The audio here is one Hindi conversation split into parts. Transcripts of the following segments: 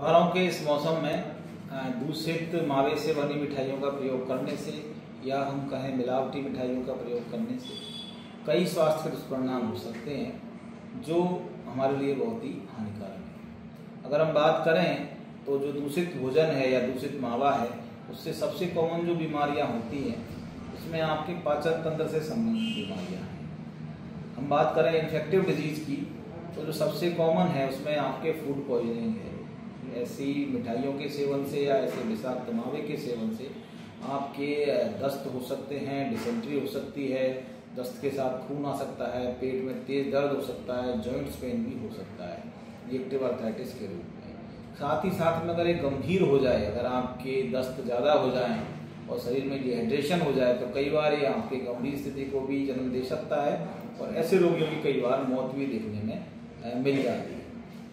त्योहारों के इस मौसम में दूषित मावे से बनी मिठाइयों का प्रयोग करने से या हम कहें मिलावटी मिठाइयों का प्रयोग करने से कई स्वास्थ्य के दुष्परिणाम हो सकते हैं जो हमारे लिए बहुत ही हानिकारक है। अगर हम बात करें तो जो दूषित भोजन है या दूषित मावा है उससे सबसे कॉमन जो बीमारियां होती हैं उसमें आपके पाचन तंत्र से संबंधित बीमारियां हैं। हम बात करें इन्फेक्टिव डिजीज की तो जो सबसे कॉमन है उसमें आपके फूड पॉइजनिंग है। ऐसी मिठाइयों के सेवन से या ऐसे विषाक्त मावे के सेवन से आपके दस्त हो सकते हैं, डिसेंट्री हो सकती है, दस्त के साथ खून आ सकता है, पेट में तेज दर्द हो सकता है, जॉइंट्स पेन भी हो सकता है रिएक्टिव आर्थराइटिस के रूप में। साथ ही साथ में अगर ये गंभीर हो जाए, अगर आपके दस्त ज़्यादा हो जाएं और शरीर में डिहाइड्रेशन हो जाए तो कई बार ये आपके गंभीर स्थिति को भी जन्म दे सकता है और ऐसे रोगियों की कई बार मौत भी देखने में मिल जाती है।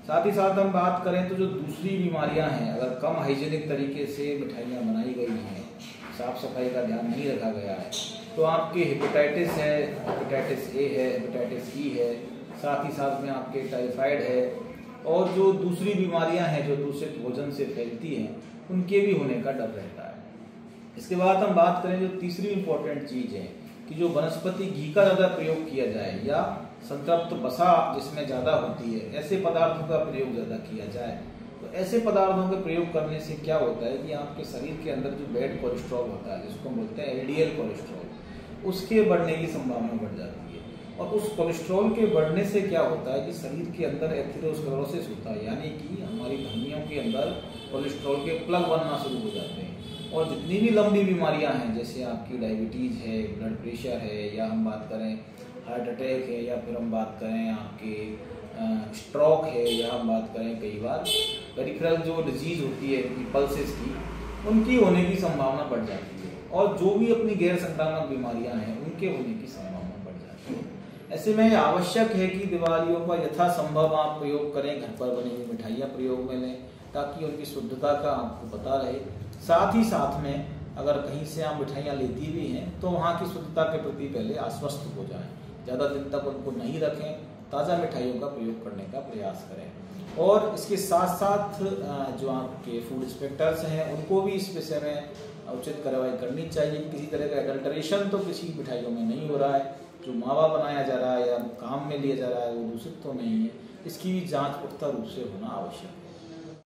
साथ ही साथ हम बात करें तो जो दूसरी बीमारियां हैं, अगर कम हाइजीनिक तरीके से मिठाइयाँ बनाई गई हैं, साफ सफाई का ध्यान नहीं रखा गया है, तो आपके हेपेटाइटिस है, हेपेटाइटिस ए है, हेपेटाइटिस ई है, साथ ही साथ में आपके टाइफाइड है और जो दूसरी बीमारियां हैं जो दूषित भोजन से फैलती हैं उनके भी होने का डर रहता है। इसके बाद हम बात करें जो तीसरी इंपॉर्टेंट चीज़ है कि जो वनस्पति घी का ज़्यादा प्रयोग किया जाए या संतृप्त वसा जिसमें ज़्यादा होती है, ऐसे पदार्थों का प्रयोग ज़्यादा किया जाए तो ऐसे पदार्थों के प्रयोग करने से क्या होता है कि आपके शरीर के अंदर जो बैड कोलेस्ट्रॉल होता है जिसको बोलते हैं एलडीएल कोलेस्ट्रॉल, उसके बढ़ने की संभावना बढ़ जाती है। और उस कोलेस्ट्रॉल के बढ़ने से क्या होता है कि शरीर के अंदर एथेरोस्क्लेरोसिस होता है, यानी कि हमारी धमनियों के अंदर कोलेस्ट्रॉल के प्लग बनना शुरू हो जाते हैं और जितनी भी लंबी बीमारियां हैं जैसे आपकी डायबिटीज़ है, ब्लड प्रेशर है, या हम बात करें हार्ट अटैक है, या फिर हम बात करें आपके स्ट्रोक है, या हम बात करें कई बार पेरिफेरल जो डिजीज होती है पल्सेस की, उनकी होने की संभावना बढ़ जाती है और जो भी अपनी गैर संक्रामक बीमारियां हैं उनके होने की संभावना बढ़ जाती है। ऐसे में आवश्यक है कि दिवालियों का यथासंभव आप प्रयोग करें, घर पर बनी हुई मिठाइयाँ प्रयोग में लें ताकि उनकी शुद्धता का आपको पता रहे। साथ ही साथ में अगर कहीं से आप मिठाइयाँ लेती भी हैं तो वहाँ की शुद्धता के प्रति पहले आश्वस्त हो जाएं, ज़्यादा दिन तक उनको नहीं रखें, ताज़ा मिठाइयों का प्रयोग करने का प्रयास करें। और इसके साथ साथ जो आपके फूड इंस्पेक्टर्स हैं उनको भी इस विषय में उचित कार्रवाई करनी चाहिए कि किसी तरह का एडल्ट्रेशन तो किसी मिठाइयों में नहीं हो रहा है, जो मावा बनाया जा रहा है या काम में लिया जा रहा है वो दूषित तो नहीं है, इसकी भी जाँच पुख्ता रूप से होना आवश्यक है।